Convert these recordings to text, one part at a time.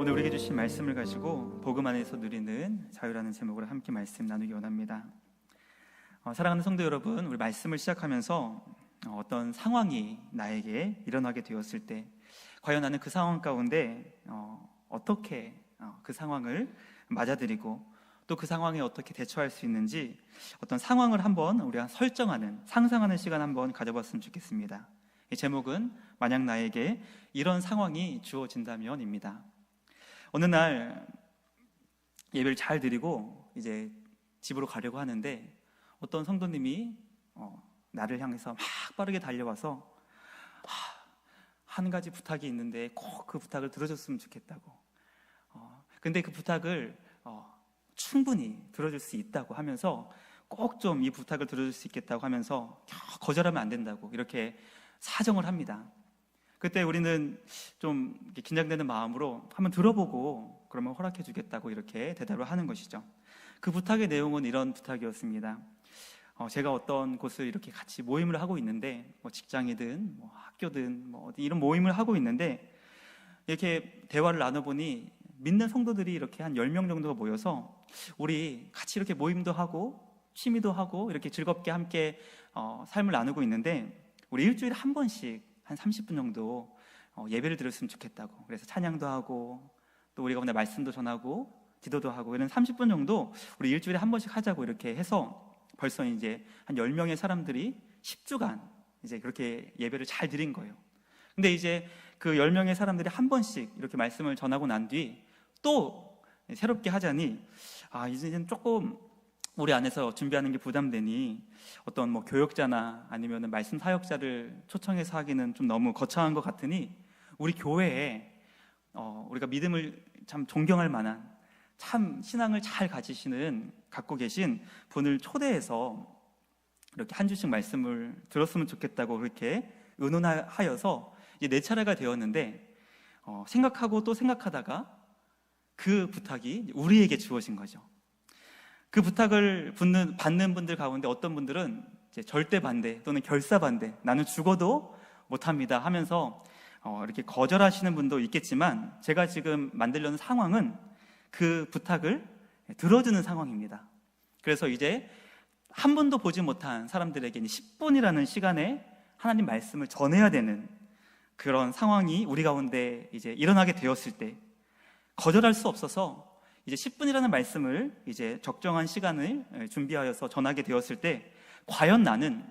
오늘 우리에게 주신 말씀을 가지고 복음 안에서 누리는 자유라는 제목으로 함께 말씀 나누기 원합니다. 사랑하는 성도 여러분, 우리 말씀을 시작하면서 어떤 상황이 나에게 일어나게 되었을 때 과연 나는 그 상황 가운데 어떻게 그 상황을 맞아들이고 또 그 상황에 어떻게 대처할 수 있는지 어떤 상황을 한번 우리가 설정하는, 상상하는 시간 한번 가져봤으면 좋겠습니다. 이 제목은 만약 나에게 이런 상황이 주어진다면입니다. 어느 날 예배를 잘 드리고 이제 집으로 가려고 하는데 어떤 성도님이 나를 향해서 막 빠르게 달려와서 한 가지 부탁이 있는데 꼭 그 부탁을 들어줬으면 좋겠다고. 근데 그 부탁을 충분히 들어줄 수 있다고 하면서 꼭 좀 이 부탁을 들어줄 수 있겠다고 하면서 거절하면 안 된다고 이렇게 사정을 합니다. 그때 우리는 좀 긴장되는 마음으로 한번 들어보고 그러면 허락해 주겠다고 이렇게 대답을 하는 것이죠. 그 부탁의 내용은 이런 부탁이었습니다. 제가 어떤 곳을 이렇게 같이 모임을 하고 있는데 직장이든 학교든 이런 모임을 하고 있는데 이렇게 대화를 나눠보니 믿는 성도들이 이렇게 한 10명 정도가 모여서 우리 같이 이렇게 모임도 하고 취미도 하고 이렇게 즐겁게 함께 삶을 나누고 있는데 우리 일주일에 한 번씩 한 30분 정도 예배를 드렸으면 좋겠다고. 그래서 찬양도 하고 또 우리가 오늘 말씀도 전하고 기도도 하고 이런 30분 정도 우리 일주일에 한 번씩 하자고 이렇게 해서 벌써 이제 한 10명의 사람들이 10주간 이제 그렇게 예배를 잘 드린 거예요. 근데 이제 그 10명의 사람들이 한 번씩 이렇게 말씀을 전하고 난 뒤 또 새롭게 하자니 이제는 조금 우리 안에서 준비하는 게 부담되니 어떤 교역자나 아니면 말씀 사역자를 초청해서 하기는 좀 너무 거창한 것 같으니 우리 교회에 우리가 믿음을 참 존경할 만한 참 신앙을 잘 갖고 계신 분을 초대해서 이렇게 한 주씩 말씀을 들었으면 좋겠다고 그렇게 의논하여서 이제 내 차례가 되었는데 생각하고 또 생각하다가 그 부탁이 우리에게 주어진 거죠. 그 부탁을 받는 분들 가운데 어떤 분들은 이제 절대 반대 또는 결사 반대, 나는 죽어도 못합니다 하면서 이렇게 거절하시는 분도 있겠지만 제가 지금 만들려는 상황은 그 부탁을 들어주는 상황입니다. 그래서 이제 한 번도 보지 못한 사람들에게 10분이라는 시간에 하나님 말씀을 전해야 되는 그런 상황이 우리 가운데 이제 일어나게 되었을 때 거절할 수 없어서 이제 10분이라는 말씀을 이제 적정한 시간을 준비하여서 전하게 되었을 때 과연 나는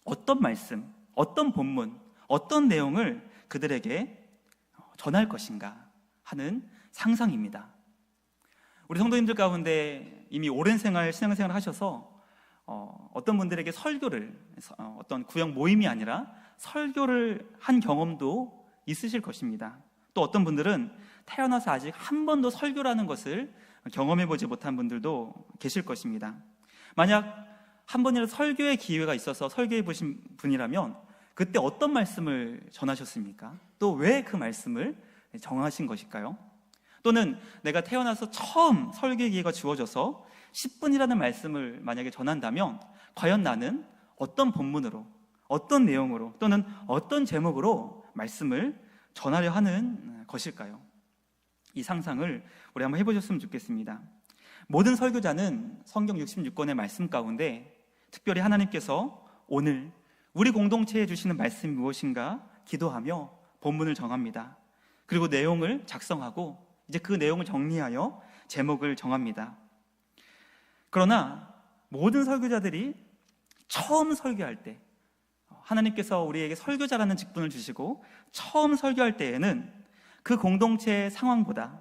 어떤 말씀, 어떤 본문, 어떤 내용을 그들에게 전할 것인가 하는 상상입니다. 우리 성도님들 가운데 이미 오랜 신앙생활을 하셔서 어떤 분들에게 설교를 어떤 구역 모임이 아니라 설교를 한 경험도 있으실 것입니다. 또 어떤 분들은 태어나서 아직 한 번도 설교라는 것을 경험해보지 못한 분들도 계실 것입니다. 만약 한 번이라도 설교의 기회가 있어서 설교해 보신 분이라면 그때 어떤 말씀을 전하셨습니까? 또 왜 그 말씀을 정하신 것일까요? 또는 내가 태어나서 처음 설교의 기회가 주어져서 10분이라는 말씀을 만약에 전한다면 과연 나는 어떤 본문으로, 어떤 내용으로 또는 어떤 제목으로 말씀을 전하려 하는 것일까요? 이 상상을 우리 한번 해보셨으면 좋겠습니다. 모든 설교자는 성경 66권의 말씀 가운데 특별히 하나님께서 오늘 우리 공동체에 주시는 말씀이 무엇인가 기도하며 본문을 정합니다. 그리고 내용을 작성하고 이제 그 내용을 정리하여 제목을 정합니다. 그러나 모든 설교자들이 처음 설교할 때 하나님께서 우리에게 설교자라는 직분을 주시고 처음 설교할 때에는 그 공동체의 상황보다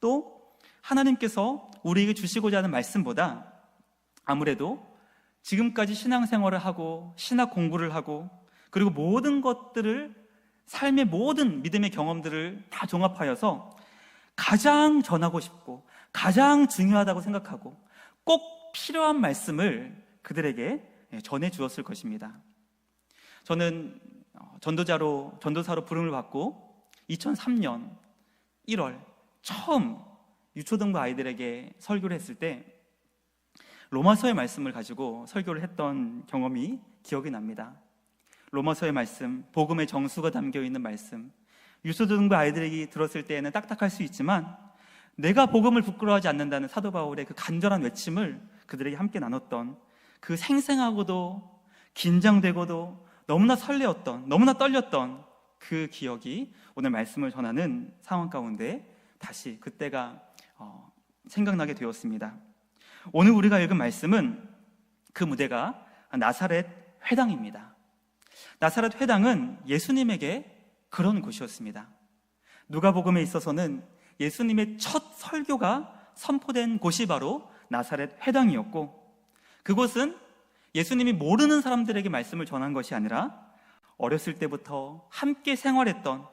또 하나님께서 우리에게 주시고자 하는 말씀보다 아무래도 지금까지 신앙생활을 하고 신학 공부를 하고 그리고 모든 것들을 삶의 모든 믿음의 경험들을 다 종합하여서 가장 전하고 싶고 가장 중요하다고 생각하고 꼭 필요한 말씀을 그들에게 전해 주었을 것입니다. 저는 전도사로 부름을 받고 2003년 1월 처음 유초등부 아이들에게 설교를 했을 때 로마서의 말씀을 가지고 설교를 했던 경험이 기억이 납니다. 로마서의 말씀, 복음의 정수가 담겨 있는 말씀, 유초등부 아이들이 들었을 때에는 딱딱할 수 있지만 내가 복음을 부끄러워하지 않는다는 사도 바울의 그 간절한 외침을 그들에게 함께 나눴던 그 생생하고도 긴장되고도 너무나 설레었던, 너무나 떨렸던 그 기억이 오늘 말씀을 전하는 상황 가운데 다시 그때가 생각나게 되었습니다. 오늘 우리가 읽은 말씀은 그 무대가 나사렛 회당입니다. 나사렛 회당은 예수님에게 그런 곳이었습니다. 누가복음에 있어서는 예수님의 첫 설교가 선포된 곳이 바로 나사렛 회당이었고, 그곳은 예수님이 모르는 사람들에게 말씀을 전한 것이 아니라 어렸을 때부터 함께 생활했던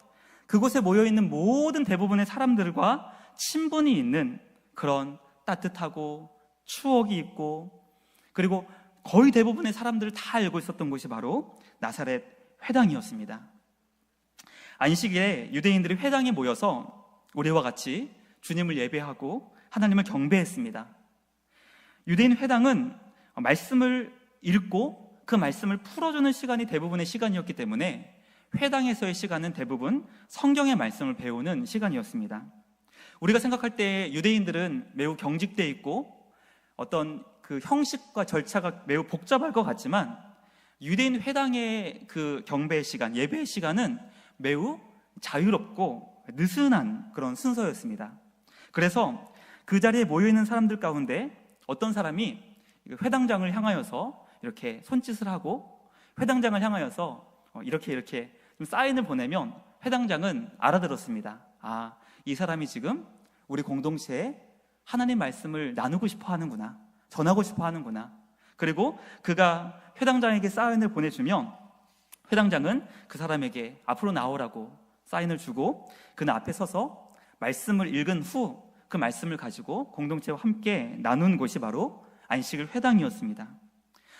그곳에 모여있는 모든 대부분의 사람들과 친분이 있는 그런 따뜻하고 추억이 있고, 그리고 거의 대부분의 사람들을 다 알고 있었던 곳이 바로 나사렛 회당이었습니다. 안식일에 유대인들이 회당에 모여서 우리와 같이 주님을 예배하고 하나님을 경배했습니다. 유대인 회당은 말씀을 읽고 그 말씀을 풀어주는 시간이 대부분의 시간이었기 때문에 회당에서의 시간은 대부분 성경의 말씀을 배우는 시간이었습니다. 우리가 생각할 때 유대인들은 매우 경직되어 있고 어떤 그 형식과 절차가 매우 복잡할 것 같지만 유대인 회당의 그 경배의 시간, 예배의 시간은 매우 자유롭고 느슨한 그런 순서였습니다. 그래서 그 자리에 모여있는 사람들 가운데 어떤 사람이 회당장을 향하여서 이렇게 손짓을 하고 회당장을 향하여서 이렇게 좀 사인을 보내면 회당장은 알아들었습니다. 아, 이 사람이 지금 우리 공동체에 하나님 말씀을 나누고 싶어 하는구나, 전하고 싶어 하는구나. 그리고 그가 회당장에게 사인을 보내주면 회당장은 그 사람에게 앞으로 나오라고 사인을 주고 그는 앞에 서서 말씀을 읽은 후 그 말씀을 가지고 공동체와 함께 나눈 곳이 바로 안식일 회당이었습니다.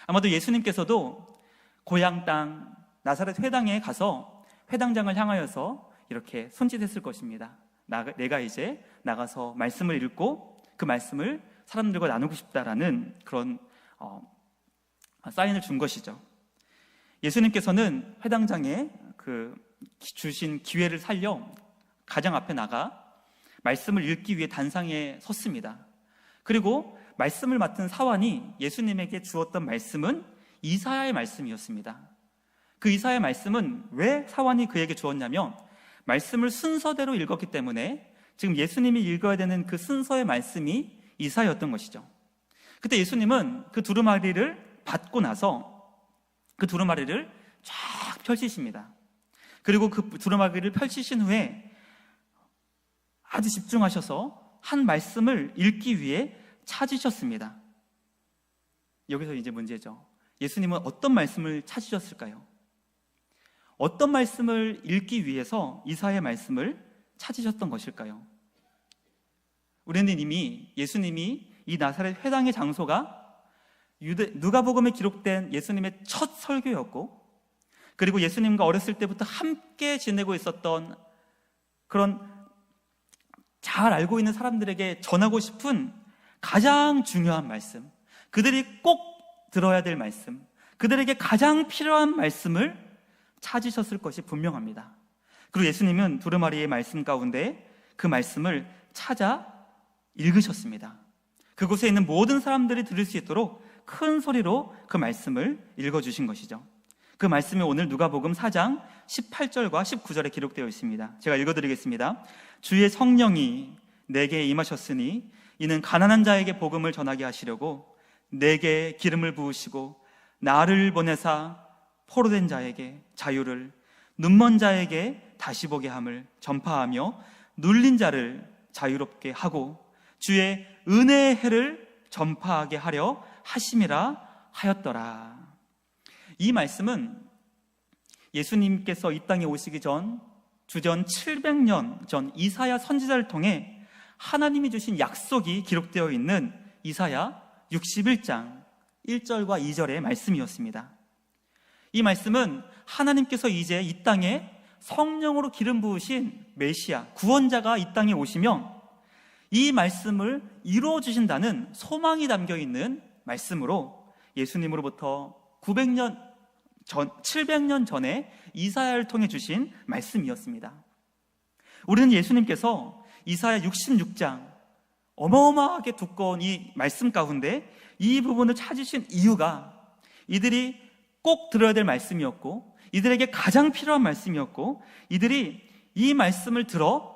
아마도 예수님께서도 고향 땅 나사렛 회당에 가서 회당장을 향하여서 이렇게 손짓했을 것입니다. 내가 이제 나가서 말씀을 읽고 그 말씀을 사람들과 나누고 싶다라는 그런 사인을 준 것이죠. 예수님께서는 회당장에 그 주신 기회를 살려 가장 앞에 나가 말씀을 읽기 위해 단상에 섰습니다. 그리고 말씀을 맡은 사환이 예수님에게 주었던 말씀은 이사야의 말씀이었습니다. 그 이사야의 말씀은 왜 사환이 그에게 주었냐면 말씀을 순서대로 읽었기 때문에 지금 예수님이 읽어야 되는 그 순서의 말씀이 이사야였던 것이죠. 그때 예수님은 그 두루마리를 받고 나서 그 두루마리를 쫙 펼치십니다. 그리고 그 두루마리를 펼치신 후에 아주 집중하셔서 한 말씀을 읽기 위해 찾으셨습니다. 여기서 이제 문제죠. 예수님은 어떤 말씀을 찾으셨을까요? 어떤 말씀을 읽기 위해서 이사야의 말씀을 찾으셨던 것일까요? 우리는 이미 예수님이 이 나사렛 회당의 장소가 누가복음에 기록된 예수님의 첫 설교였고, 그리고 예수님과 어렸을 때부터 함께 지내고 있었던 그런 잘 알고 있는 사람들에게 전하고 싶은 가장 중요한 말씀, 그들이 꼭 들어야 될 말씀, 그들에게 가장 필요한 말씀을 찾으셨을 것이 분명합니다. 그리고 예수님은 두루마리의 말씀 가운데 그 말씀을 찾아 읽으셨습니다. 그곳에 있는 모든 사람들이 들을 수 있도록 큰 소리로 그 말씀을 읽어주신 것이죠. 그 말씀이 오늘 누가복음 4장 18절과 19절에 기록되어 있습니다. 제가 읽어드리겠습니다. 주의 성령이 내게 임하셨으니 이는 가난한 자에게 복음을 전하게 하시려고 내게 기름을 부으시고 나를 보내사 포로된 자에게 자유를, 눈먼 자에게 다시 보게 함을 전파하며 눌린 자를 자유롭게 하고 주의 은혜의 해를 전파하게 하려 하심이라 하였더라. 이 말씀은 예수님께서 이 땅에 오시기 전 주전 700년 전 이사야 선지자를 통해 하나님이 주신 약속이 기록되어 있는 이사야 61장 1절과 2절의 말씀이었습니다. 이 말씀은 하나님께서 이제 이 땅에 성령으로 기름 부으신 메시아, 구원자가 이 땅에 오시면 이 말씀을 이루어 주신다는 소망이 담겨 있는 말씀으로 예수님으로부터 700년 전에 이사야를 통해 주신 말씀이었습니다. 우리는 예수님께서 이사야 66장 어마어마하게 두꺼운 이 말씀 가운데 이 부분을 찾으신 이유가 이들이 꼭 들어야 될 말씀이었고, 이들에게 가장 필요한 말씀이었고, 이들이 이 말씀을 들어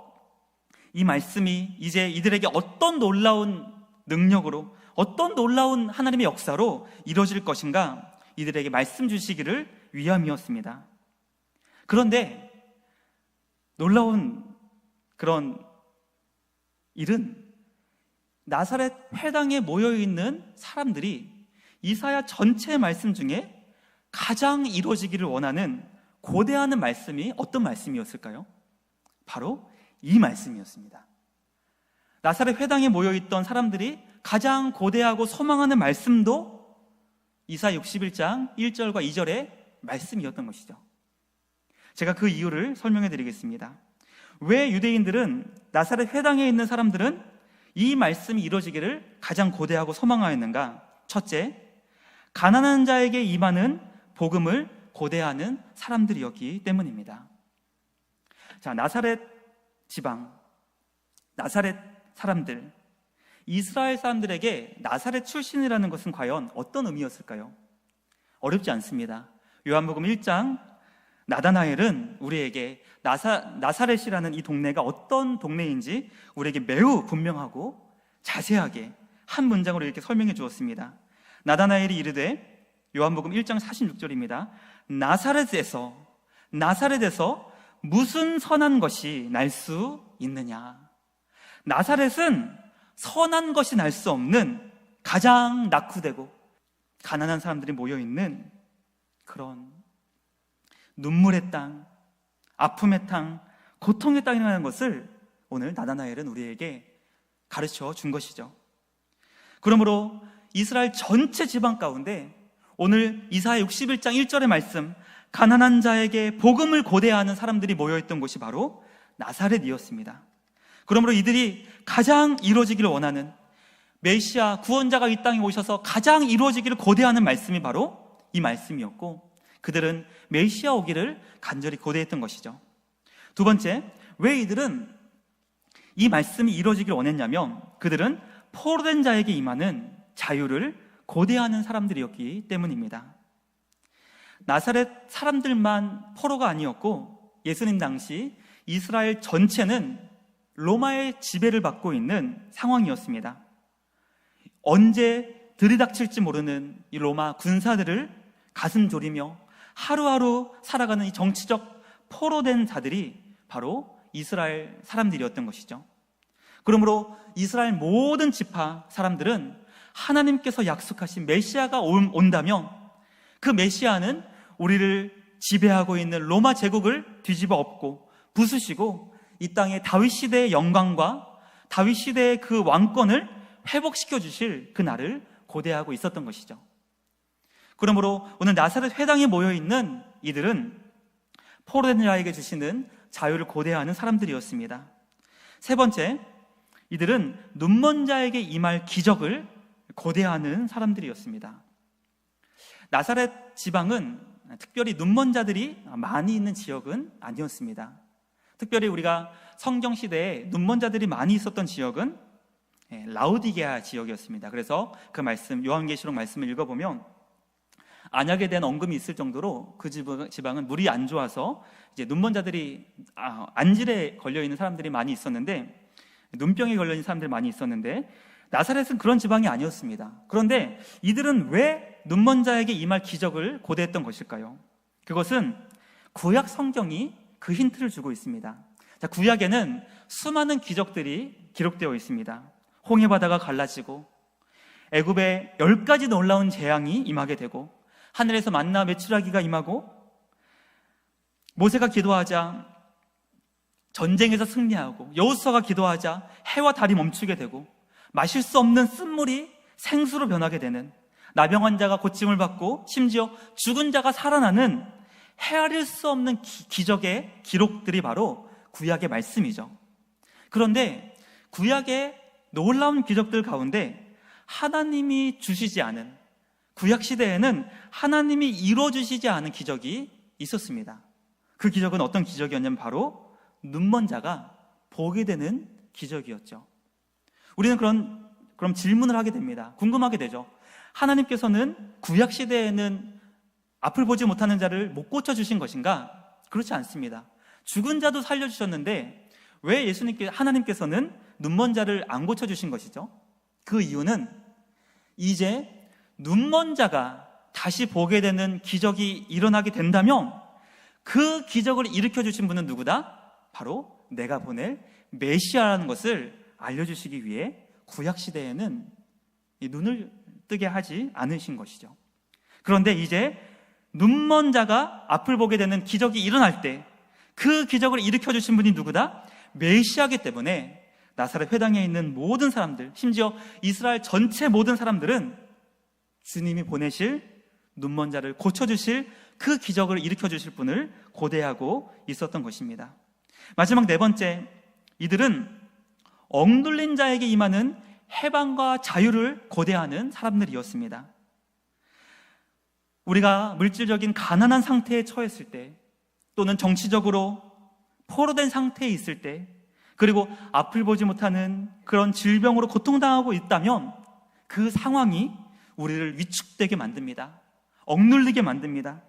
이 말씀이 이제 이들에게 어떤 놀라운 능력으로, 어떤 놀라운 하나님의 역사로 이루어질 것인가, 이들에게 말씀 주시기를 위함이었습니다. 그런데 놀라운 그런 일은 나사렛 회당에 모여있는 사람들이 이사야 전체 말씀 중에 가장 이루어지기를 원하는 고대하는 말씀이 어떤 말씀이었을까요? 바로 이 말씀이었습니다. 나사렛 회당에 모여있던 사람들이 가장 고대하고 소망하는 말씀도 이사야 61장 1절과 2절의 말씀이었던 것이죠. 제가 그 이유를 설명해 드리겠습니다. 왜 유대인들은, 나사렛 회당에 있는 사람들은 이 말씀이 이루어지기를 가장 고대하고 소망하였는가? 첫째, 가난한 자에게 임하는 복음을 고대하는 사람들이었기 때문입니다. 자, 나사렛 지방, 나사렛 사람들, 이스라엘 사람들에게 나사렛 출신이라는 것은 과연 어떤 의미였을까요? 어렵지 않습니다. 요한복음 1장 나다나엘은 우리에게 나사렛이라는 이 동네가 어떤 동네인지 우리에게 매우 분명하고 자세하게 한 문장으로 이렇게 설명해 주었습니다. 나다나엘이 이르되, 요한복음 1장 46절입니다. 나사렛에서 무슨 선한 것이 날 수 있느냐? 나사렛은 선한 것이 날 수 없는 가장 낙후되고 가난한 사람들이 모여있는 그런 눈물의 땅, 아픔의 땅, 고통의 땅이라는 것을 오늘 나다나엘은 우리에게 가르쳐 준 것이죠. 그러므로 이스라엘 전체 지방 가운데 오늘 이사야 61장 1절의 말씀, 가난한 자에게 복음을 고대하는 사람들이 모여있던 곳이 바로 나사렛이었습니다. 그러므로 이들이 가장 이루어지기를 원하는 메시아 구원자가 이 땅에 오셔서 가장 이루어지기를 고대하는 말씀이 바로 이 말씀이었고, 그들은 메시아 오기를 간절히 고대했던 것이죠. 두 번째, 왜 이들은 이 말씀이 이루어지기를 원했냐면, 그들은 포로된 자에게 임하는 자유를 고대하는 사람들이었기 때문입니다. 나사렛 사람들만 포로가 아니었고, 예수님 당시 이스라엘 전체는 로마의 지배를 받고 있는 상황이었습니다. 언제 들이닥칠지 모르는 이 로마 군사들을 가슴 졸이며 하루하루 살아가는 이 정치적 포로된 자들이 바로 이스라엘 사람들이었던 것이죠. 그러므로 이스라엘 모든 지파 사람들은 하나님께서 약속하신 메시아가 온다면 그 메시아는 우리를 지배하고 있는 로마 제국을 뒤집어 엎고 부수시고 이 땅에 다윗 시대의 영광과 다윗 시대의 그 왕권을 회복시켜 주실 그날을 고대하고 있었던 것이죠. 그러므로 오늘 나사렛 회당에 모여있는 이들은 포로된 자에게 주시는 자유를 고대하는 사람들이었습니다. 세 번째, 이들은 눈먼 자에게 임할 기적을 고대하는 사람들이었습니다. 나사렛 지방은 특별히 눈먼 자들이 많이 있는 지역은 아니었습니다. 특별히 우리가 성경 시대에 눈먼 자들이 많이 있었던 지역은 라우디게아 지역이었습니다. 그래서 그 말씀, 요한계시록 말씀을 읽어보면 안약에 대한 언급이 있을 정도로 그 지방은 물이 안 좋아서 이제 눈먼 자들이 안질에 걸려 있는 사람들이 많이 있었는데, 눈병에 걸려 있는 사람들이 많이 있었는데, 나사렛은 그런 지방이 아니었습니다. 그런데 이들은 왜 눈먼 자에게 임할 기적을 고대했던 것일까요? 그것은 구약 성경이 그 힌트를 주고 있습니다. 자, 구약에는 수많은 기적들이 기록되어 있습니다. 홍해 바다가 갈라지고, 애굽에 10가지 놀라운 재앙이 임하게 되고, 하늘에서 만나 메추라기가 임하고, 모세가 기도하자 전쟁에서 승리하고, 여호수아가 기도하자 해와 달이 멈추게 되고, 마실 수 없는 쓴물이 생수로 변하게 되는, 나병 환자가 고침을 받고 심지어 죽은 자가 살아나는 헤아릴 수 없는 기적의 기록들이 바로 구약의 말씀이죠. 그런데 구약의 놀라운 기적들 가운데 하나님이 주시지 않은, 구약 시대에는 하나님이 이루어주시지 않은 기적이 있었습니다. 그 기적은 어떤 기적이었냐면 바로 눈먼 자가 보게 되는 기적이었죠. 우리는 그럼 질문을 하게 됩니다. 궁금하게 되죠. 하나님께서는 구약 시대에는 앞을 보지 못하는 자를 못 고쳐주신 것인가? 그렇지 않습니다. 죽은 자도 살려주셨는데 왜 하나님께서는 눈먼 자를 안 고쳐주신 것이죠? 그 이유는 이제 눈먼 자가 다시 보게 되는 기적이 일어나게 된다면 그 기적을 일으켜 주신 분은 누구다? 바로 내가 보낼 메시아라는 것을 알려주시기 위해 구약 시대에는 이 눈을 뜨게 하지 않으신 것이죠. 그런데 이제 눈먼 자가 앞을 보게 되는 기적이 일어날 때 그 기적을 일으켜 주신 분이 누구다? 메시아이기 때문에 나사렛 회당에 있는 모든 사람들, 심지어 이스라엘 전체 모든 사람들은 주님이 보내실 눈먼 자를 고쳐주실 그 기적을 일으켜 주실 분을 고대하고 있었던 것입니다. 마지막 네 번째, 이들은 억눌린 자에게 임하는 해방과 자유를 고대하는 사람들이었습니다. 우리가 물질적인 가난한 상태에 처했을 때, 또는 정치적으로 포로된 상태에 있을 때, 그리고 앞을 보지 못하는 그런 질병으로 고통당하고 있다면 그 상황이 우리를 위축되게 만듭니다. 억눌리게 만듭니다.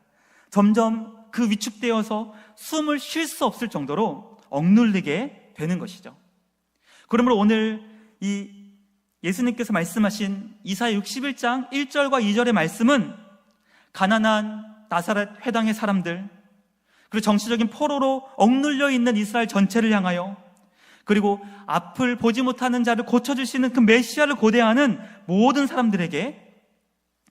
점점 그 위축되어서 숨을 쉴 수 없을 정도로 억눌리게 되는 것이죠. 그러므로 오늘 이 예수님께서 말씀하신 이사야 61장 1절과 2절의 말씀은 가난한 나사렛 회당의 사람들, 그리고 정치적인 포로로 억눌려 있는 이스라엘 전체를 향하여, 그리고 앞을 보지 못하는 자를 고쳐주시는 그 메시아를 고대하는 모든 사람들에게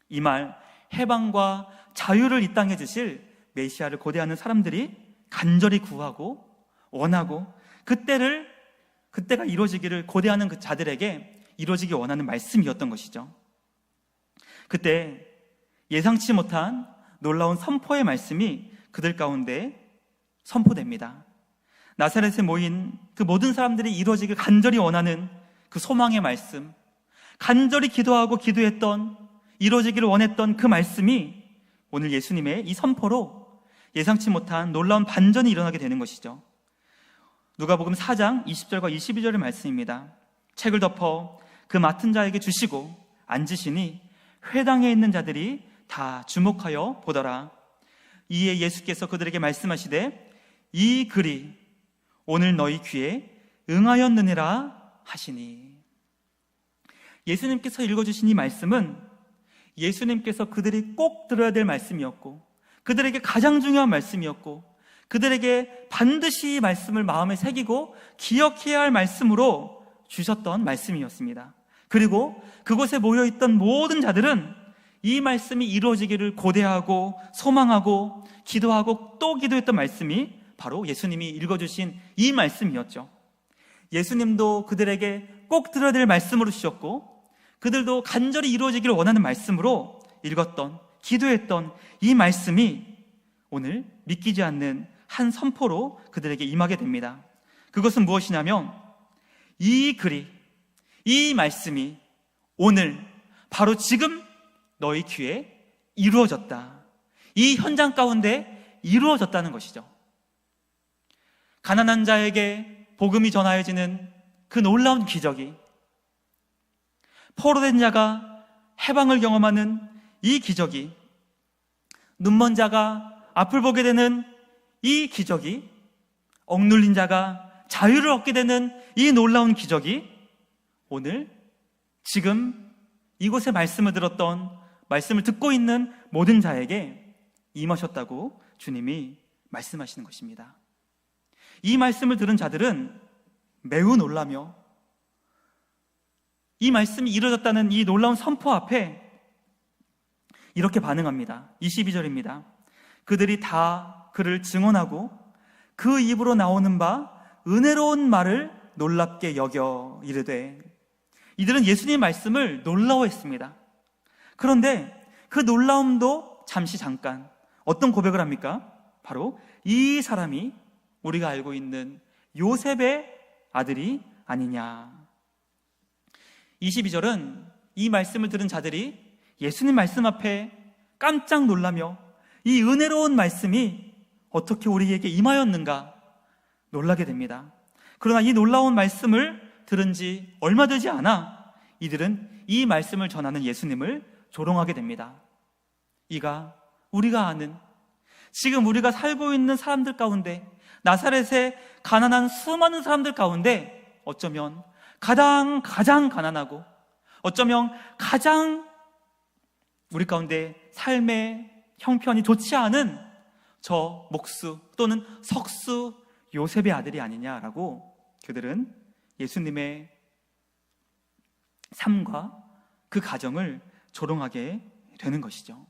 이 말 해방과 자유를 이 땅에 주실 메시아를 고대하는 사람들이 간절히 구하고 원하고 그때가 이루어지기를 고대하는 그 자들에게 이루어지기 원하는 말씀이었던 것이죠. 그때 예상치 못한 놀라운 선포의 말씀이 그들 가운데 선포됩니다. 나사렛에 모인 그 모든 사람들이 이루어지길 간절히 원하는 그 소망의 말씀, 간절히 기도하고 기도했던, 이루어지기를 원했던 그 말씀이 오늘 예수님의 이 선포로 예상치 못한 놀라운 반전이 일어나게 되는 것이죠. 누가복음 4장 20절과 22절의 말씀입니다. 책을 덮어 그 맡은 자에게 주시고 앉으시니 회당에 있는 자들이 다 주목하여 보더라. 이에 예수께서 그들에게 말씀하시되 이 글이 오늘 너희 귀에 응하였느니라 하시니. 예수님께서 읽어주신 이 말씀은 예수님께서 그들이 꼭 들어야 될 말씀이었고, 그들에게 가장 중요한 말씀이었고, 그들에게 반드시 이 말씀을 마음에 새기고 기억해야 할 말씀으로 주셨던 말씀이었습니다. 그리고 그곳에 모여있던 모든 자들은 이 말씀이 이루어지기를 고대하고 소망하고 기도하고 또 기도했던 말씀이 바로 예수님이 읽어주신 이 말씀이었죠. 예수님도 그들에게 꼭 들어야 될 말씀으로 주셨고, 그들도 간절히 이루어지기를 원하는 말씀으로 읽었던, 기도했던 이 말씀이 오늘 믿기지 않는 한 선포로 그들에게 임하게 됩니다. 그것은 무엇이냐면 이 글이, 이 말씀이 오늘 바로 지금 너희 귀에 이루어졌다. 이 현장 가운데 이루어졌다는 것이죠. 가난한 자에게 복음이 전하여지는 그 놀라운 기적이, 포로된 자가 해방을 경험하는 이 기적이, 눈먼 자가 앞을 보게 되는 이 기적이, 억눌린 자가 자유를 얻게 되는 이 놀라운 기적이 오늘 지금 이곳에 말씀을 듣고 있는 모든 자에게 임하셨다고 주님이 말씀하시는 것입니다. 이 말씀을 들은 자들은 매우 놀라며 이 말씀이 이루어졌다는 이 놀라운 선포 앞에 이렇게 반응합니다. 22절입니다. 그들이 다 그를 증언하고 그 입으로 나오는 바 은혜로운 말을 놀랍게 여겨 이르되. 이들은 예수님의 말씀을 놀라워했습니다. 그런데 그 놀라움도 잠깐 어떤 고백을 합니까? 바로 이 사람이 우리가 알고 있는 요셉의 아들이 아니냐. 22절은 이 말씀을 들은 자들이 예수님 말씀 앞에 깜짝 놀라며 이 은혜로운 말씀이 어떻게 우리에게 임하였는가 놀라게 됩니다. 그러나 이 놀라운 말씀을 들은 지 얼마 되지 않아 이들은 이 말씀을 전하는 예수님을 조롱하게 됩니다. 이가 우리가 아는, 지금 우리가 살고 있는 사람들 가운데, 나사렛의 가난한 수많은 사람들 가운데 어쩌면 가장 가난하고, 어쩌면 가장 우리 가운데 삶의 형편이 좋지 않은 저 목수 또는 석수 요셉의 아들이 아니냐라고 그들은 예수님의 삶과 그 가정을 조롱하게 되는 것이죠.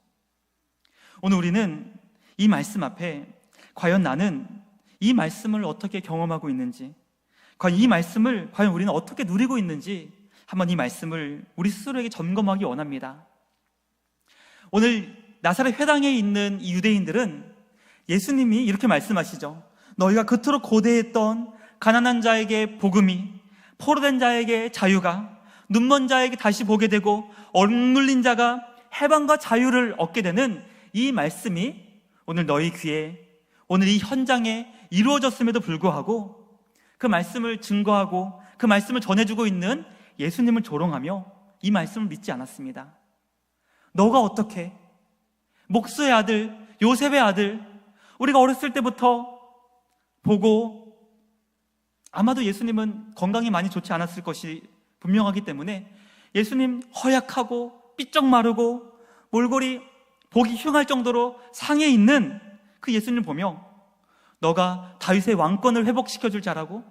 오늘 우리는 이 말씀 앞에 과연 나는 이 말씀을 어떻게 경험하고 있는지, 과연 이 말씀을 과연 우리는 어떻게 누리고 있는지 한번 이 말씀을 우리 스스로에게 점검하기 원합니다. 오늘 나사렛 회당에 있는 이 유대인들은 예수님이 이렇게 말씀하시죠. 너희가 그토록 고대했던 가난한 자에게 복음이, 포로된 자에게 자유가, 눈먼 자에게 다시 보게 되고 억눌린 자가 해방과 자유를 얻게 되는 이 말씀이 오늘 너희 귀에, 오늘 이 현장에 이루어졌음에도 불구하고 그 말씀을 증거하고 그 말씀을 전해주고 있는 예수님을 조롱하며 이 말씀을 믿지 않았습니다. 너가 어떻게, 목수의 아들, 요셉의 아들, 우리가 어렸을 때부터 보고, 아마도 예수님은 건강이 많이 좋지 않았을 것이 분명하기 때문에 예수님 허약하고 삐쩍 마르고 몰골이 보기 흉할 정도로 상해 있는 그 예수님을 보며 너가 다윗의 왕권을 회복시켜줄 자라고,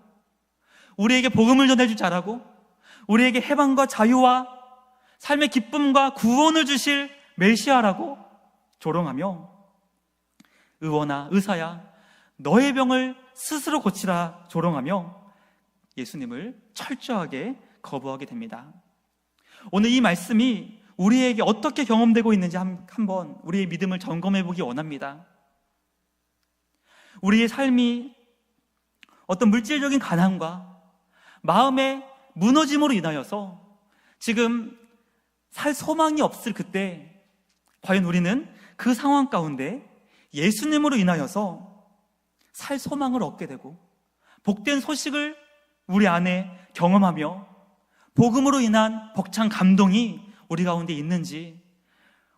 우리에게 복음을 전해줄 자라고, 우리에게 해방과 자유와 삶의 기쁨과 구원을 주실 메시아라고 조롱하며 의원아, 의사야, 너의 병을 스스로 고치라 조롱하며 예수님을 철저하게 거부하게 됩니다. 오늘 이 말씀이 우리에게 어떻게 경험되고 있는지 한번 우리의 믿음을 점검해 보기 원합니다. 우리의 삶이 어떤 물질적인 가난과 마음의 무너짐으로 인하여서 지금 살 소망이 없을 그때 과연 우리는 그 상황 가운데 예수님으로 인하여서 살 소망을 얻게 되고 복된 소식을 우리 안에 경험하며 복음으로 인한 벅찬 감동이 우리 가운데 있는지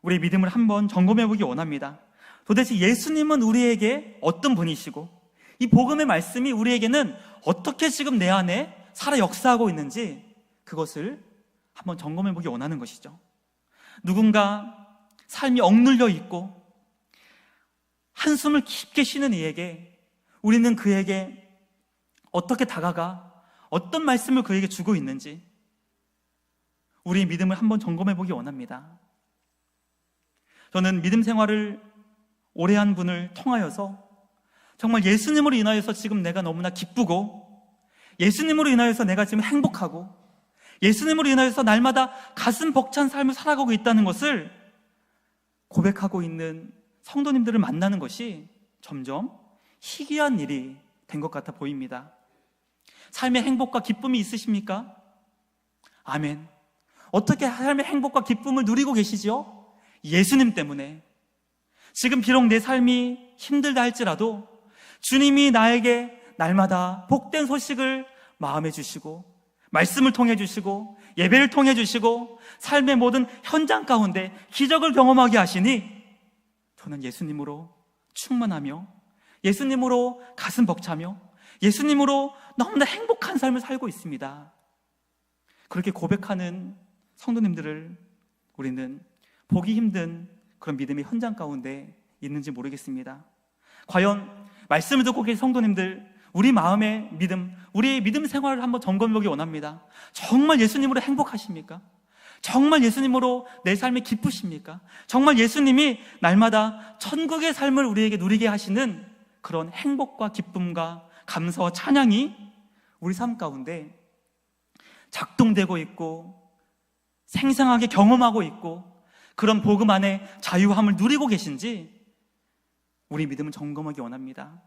우리의 믿음을 한번 점검해 보기 원합니다. 도대체 예수님은 우리에게 어떤 분이시고 이 복음의 말씀이 우리에게는 어떻게 지금 내 안에 살아 역사하고 있는지 그것을 한번 점검해 보기 원하는 것이죠. 누군가 삶이 억눌려 있고 한숨을 깊게 쉬는 이에게 우리는 그에게 어떻게 다가가 어떤 말씀을 그에게 주고 있는지 우리의 믿음을 한번 점검해 보기 원합니다. 저는 믿음 생활을 오래 한 분을 통하여서 정말 예수님으로 인하여서 지금 내가 너무나 기쁘고 예수님으로 인하여서 내가 지금 행복하고 예수님으로 인하여서 날마다 가슴 벅찬 삶을 살아가고 있다는 것을 고백하고 있는 성도님들을 만나는 것이 점점 희귀한 일이 된 것 같아 보입니다. 삶의 행복과 기쁨이 있으십니까? 아멘. 어떻게 삶의 행복과 기쁨을 누리고 계시죠? 예수님 때문에. 지금 비록 내 삶이 힘들다 할지라도 주님이 나에게 날마다 복된 소식을 마음에 주시고 말씀을 통해 주시고 예배를 통해 주시고 삶의 모든 현장 가운데 기적을 경험하게 하시니 저는 예수님으로 충만하며 예수님으로 가슴 벅차며 예수님으로 너무나 행복한 삶을 살고 있습니다. 그렇게 고백하는 성도님들을 우리는 보기 힘든 그런 믿음의 현장 가운데 있는지 모르겠습니다. 과연 말씀을 듣고 계신 성도님들, 우리 마음의 믿음, 우리의 믿음 생활을 한번 점검해 보기 원합니다. 정말 예수님으로 행복하십니까? 정말 예수님으로 내 삶이 기쁘십니까? 정말 예수님이 날마다 천국의 삶을 우리에게 누리게 하시는 그런 행복과 기쁨과 감사와 찬양이 우리 삶 가운데 작동되고 있고 생생하게 경험하고 있고 그런 복음 안에 자유함을 누리고 계신지 우리 믿음을 점검하기 원합니다.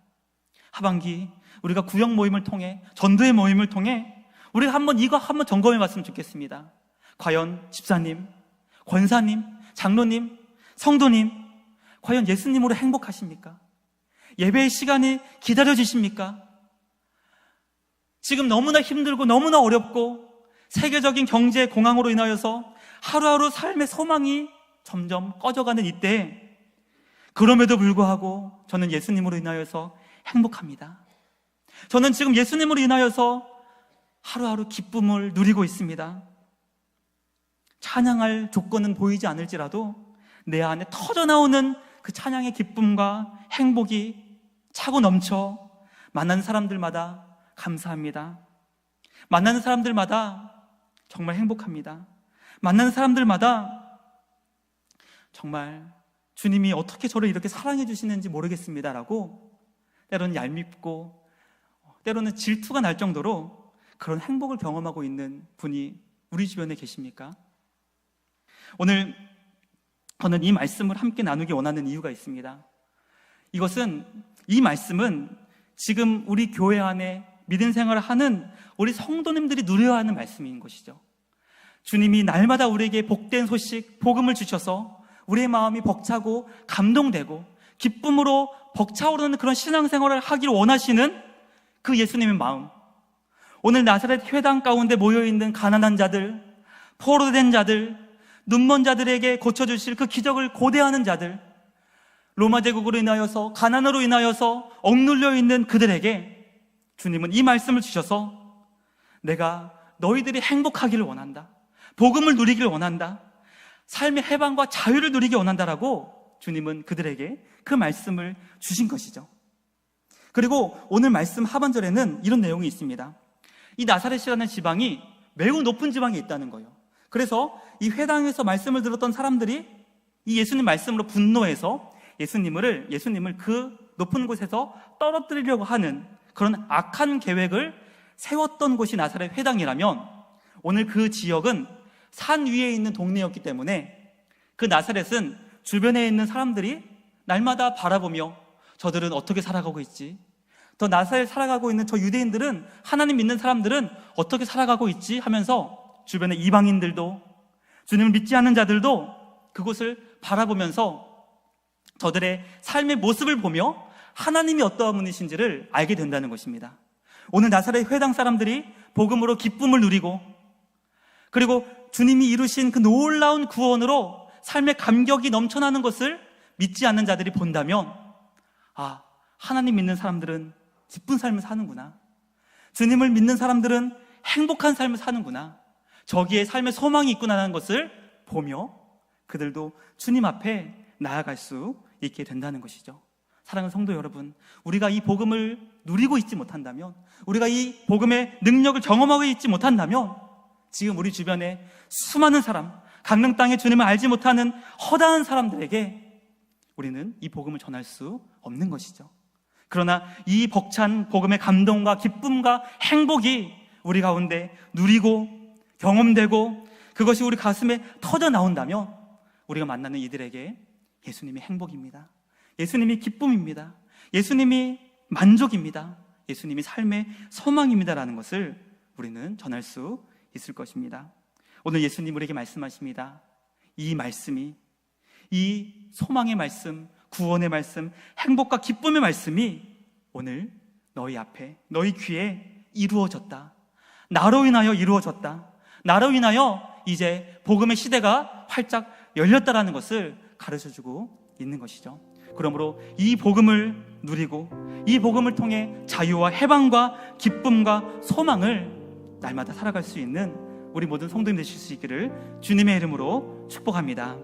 하반기 우리가 구역 모임을 통해 전도의 모임을 통해 우리가 이거 한번 점검해 봤으면 좋겠습니다. 과연 집사님, 권사님, 장로님, 성도님 과연 예수님으로 행복하십니까? 예배의 시간이 기다려지십니까? 지금 너무나 힘들고 너무나 어렵고 세계적인 경제 공황으로 인하여서 하루하루 삶의 소망이 점점 꺼져가는 이때, 그럼에도 불구하고 저는 예수님으로 인하여서 행복합니다. 저는 지금 예수님으로 인하여서 하루하루 기쁨을 누리고 있습니다. 찬양할 조건은 보이지 않을지라도 내 안에 터져나오는 그 찬양의 기쁨과 행복이 차고 넘쳐 만나는 사람들마다 감사합니다. 만나는 사람들마다 정말 행복합니다. 만나는 사람들마다 정말 주님이 어떻게 저를 이렇게 사랑해 주시는지 모르겠습니다 라고 때로는 얄밉고 때로는 질투가 날 정도로 그런 행복을 경험하고 있는 분이 우리 주변에 계십니까? 오늘 저는 이 말씀을 함께 나누기 원하는 이유가 있습니다. 이 말씀은 지금 우리 교회 안에 믿음 생활을 하는 우리 성도님들이 누려야 하는 말씀인 것이죠. 주님이 날마다 우리에게 복된 소식, 복음을 주셔서 우리의 마음이 벅차고 감동되고 기쁨으로 벅차오르는 그런 신앙생활을 하기를 원하시는 그 예수님의 마음, 오늘 나사렛 회당 가운데 모여있는 가난한 자들, 포로된 자들, 눈먼 자들에게 고쳐주실 그 기적을 고대하는 자들, 로마 제국으로 인하여서 가난으로 인하여서 억눌려 있는 그들에게 주님은 이 말씀을 주셔서 내가 너희들이 행복하기를 원한다, 복음을 누리기를 원한다, 삶의 해방과 자유를 누리기 원한다라고 주님은 그들에게 그 말씀을 주신 것이죠. 그리고 오늘 말씀 하반절에는 이런 내용이 있습니다. 이 나사렛이라는 지방이 매우 높은 지방에 있다는 거예요. 그래서 이 회당에서 말씀을 들었던 사람들이 이 예수님 말씀으로 분노해서 예수님을 그 높은 곳에서 떨어뜨리려고 하는 그런 악한 계획을 세웠던 곳이 나사렛 회당이라면, 오늘 그 지역은 산 위에 있는 동네였기 때문에 그 나사렛은 주변에 있는 사람들이 날마다 바라보며 저들은 어떻게 살아가고 있지? 더 나사렛 살아가고 있는 저 유대인들은, 하나님 믿는 사람들은 어떻게 살아가고 있지? 하면서 주변의 이방인들도, 주님을 믿지 않는 자들도 그곳을 바라보면서 저들의 삶의 모습을 보며 하나님이 어떠한 분이신지를 알게 된다는 것입니다. 오늘 나사렛 회당 사람들이 복음으로 기쁨을 누리고, 그리고 주님이 이루신 그 놀라운 구원으로 삶의 감격이 넘쳐나는 것을 믿지 않는 자들이 본다면, 아, 하나님 믿는 사람들은 기쁜 삶을 사는구나, 주님을 믿는 사람들은 행복한 삶을 사는구나, 저기에 삶의 소망이 있구나라는 것을 보며 그들도 주님 앞에 나아갈 수 있게 된다는 것이죠. 사랑하는 성도 여러분, 우리가 이 복음을 누리고 있지 못한다면, 우리가 이 복음의 능력을 경험하고 있지 못한다면, 지금 우리 주변에 수많은 사람, 강릉 땅에 주님을 알지 못하는 허다한 사람들에게 우리는 이 복음을 전할 수 없는 것이죠. 그러나 이 벅찬 복음의 감동과 기쁨과 행복이 우리 가운데 누리고 경험되고 그것이 우리 가슴에 터져 나온다면, 우리가 만나는 이들에게 예수님이 행복입니다, 예수님이 기쁨입니다, 예수님이 만족입니다, 예수님이 삶의 소망입니다라는 것을 우리는 전할 수 있을 것입니다. 오늘 예수님 우리에게 말씀하십니다. 이 말씀이, 이 소망의 말씀, 구원의 말씀, 행복과 기쁨의 말씀이 오늘 너희 앞에, 너희 귀에 이루어졌다, 나로 인하여 이루어졌다, 나로 인하여 이제 복음의 시대가 활짝 열렸다라는 것을 가르쳐주고 있는 것이죠. 그러므로 이 복음을 누리고 이 복음을 통해 자유와 해방과 기쁨과 소망을 날마다 살아갈 수 있는 우리 모든 성도님 되실 수 있기를 주님의 이름으로 축복합니다.